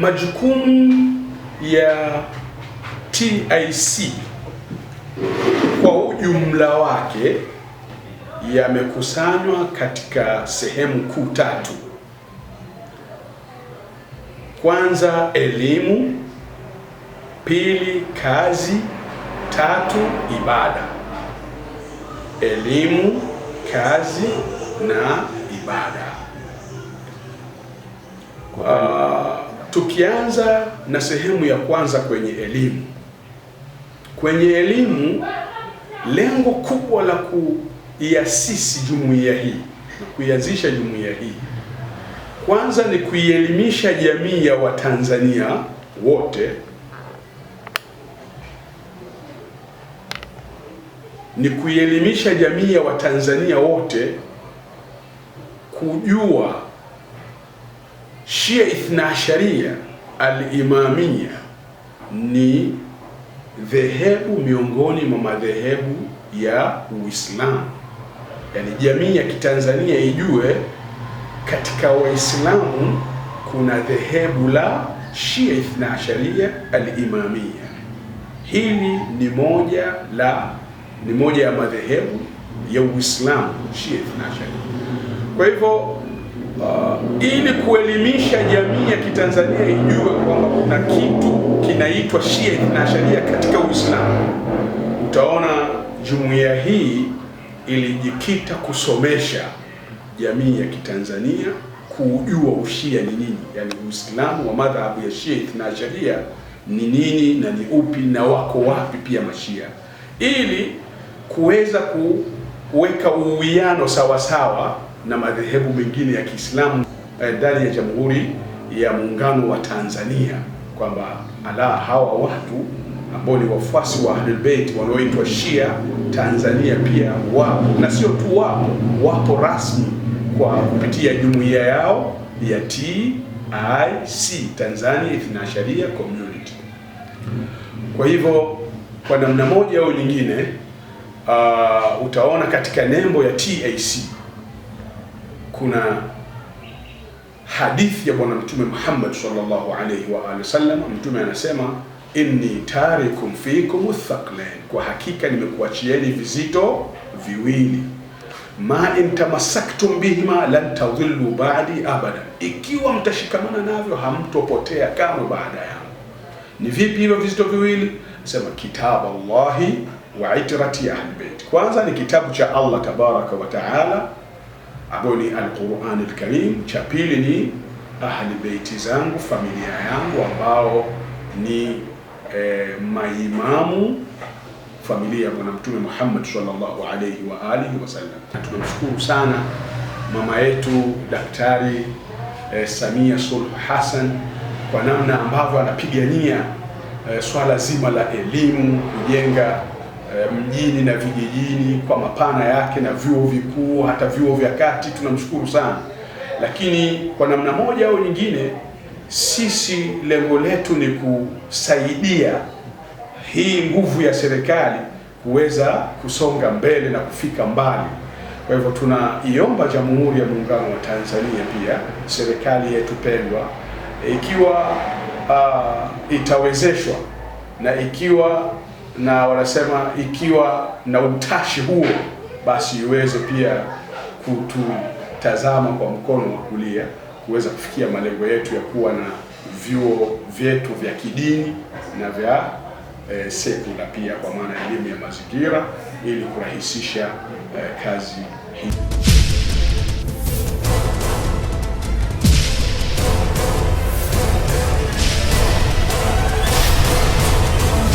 Majukumu ya TIC kwa ujumla wake yamekusanywa katika sehemu kuu tatu. Kwanza, elimu; pili, kazi; tatu, ibada. Elimu, kazi na ibada. Tukianza na sehemu ya kwanza kwenye elimu. Kwenye elimu, lengo kubwa la kuiasisi jumuiya hii, kuianzisha jumuiya hii, kwanza ni kuielimisha jamii ya Watanzania wote, kujua Shia Ithna Asharia al-Imamia ni dhehebu miongoni mwa madhehebu ya Uislamu. Yani jamii ya Kitanzania ijue katika Waislamu kuna dhehebu la Shia Ithna Asharia al-Imamia. Hili ni moja ya madhehebu ya Uislamu, Shia Ithna Asharia. Kwa hivyo ili kuelimisha jamii ya Kitanzania ijue kwamba kuna kitu kinaitwa Shia Ithna Asharia katika Uislamu, utaona jumuiya hii ilijikita kusomesha jamii ya Kitanzania kujua ushia ni nini, yani Uislamu wa madhhabu ya Shia Ithna Asharia ni nini na ni upi na wako wapi pia mashia, ili kuweza kuweka uwiano sawasawa na madhehebu mengine ya Kiislamu ndani ya Jamhuri ya Muungano wa Tanzania, kwamba hawa watu ambao ni wafuasi wa Ahlul Bait wanaoitwa Shia Tanzania pia wapo, na sio tu wapo rasmi kwa kupitia jumuiya yao ya TIC, Tanzania Ithna Asharia Community. Kwa hivyo kwa namna moja au nyingine utaona katika nembo ya TIC kuna hadithi ya Bwana Mtume Muhammad sallallahu alaihi wa alihi wasallam. Mtume anasema, inni tarikum fikum thaqlain, kwa hakika nimekuachieni vizito viwili, ma in tamassaktum bihima lan tadhillu ba'di abada, ikiwa mtashikamana navyo hamtopotea kamwe baada yangu. Ni vipi hivyo vizito viwili? Sema, kitabu Allahi wa itrati ahli bait. Kwanza ni kitabu cha Allah tabaraka wa taala ambao ni Al-Qur'an Al-Karim. Cha pili ni ahli baiti zangu, familia yangu, ambao ni maimamu familia ya Bwana Mtume Muhammad sallallahu alayhi wa alihi wasallam. Tunamshukuru sana mama yetu Daktari Samia Suluhu Hassan kwa namna ambavyo anapigania swala zima la elimu, kujenga mjini na vijijini kwa mapana yake, na vyuo vikuu hata vyuo vya kati. Tunamshukuru sana, lakini kwa namna moja au nyingine sisi lengo letu ni kusaidia hii nguvu ya serikali kuweza kusonga mbele na kufika mbali. Kwa hivyo tunaiomba Jamhuri ya Muungano wa Tanzania, pia serikali yetu pendwa, ikiwa itawezeshwa na ikiwa na utashi huo, basi iweze pia kututazama kwa mkono wa kulia kuweza kufikia malengo yetu ya kuwa na vyuo vyetu vya kidini na vya sekula pia, kwa maana elimu ya mazingira, ili kurahisisha kazi hii.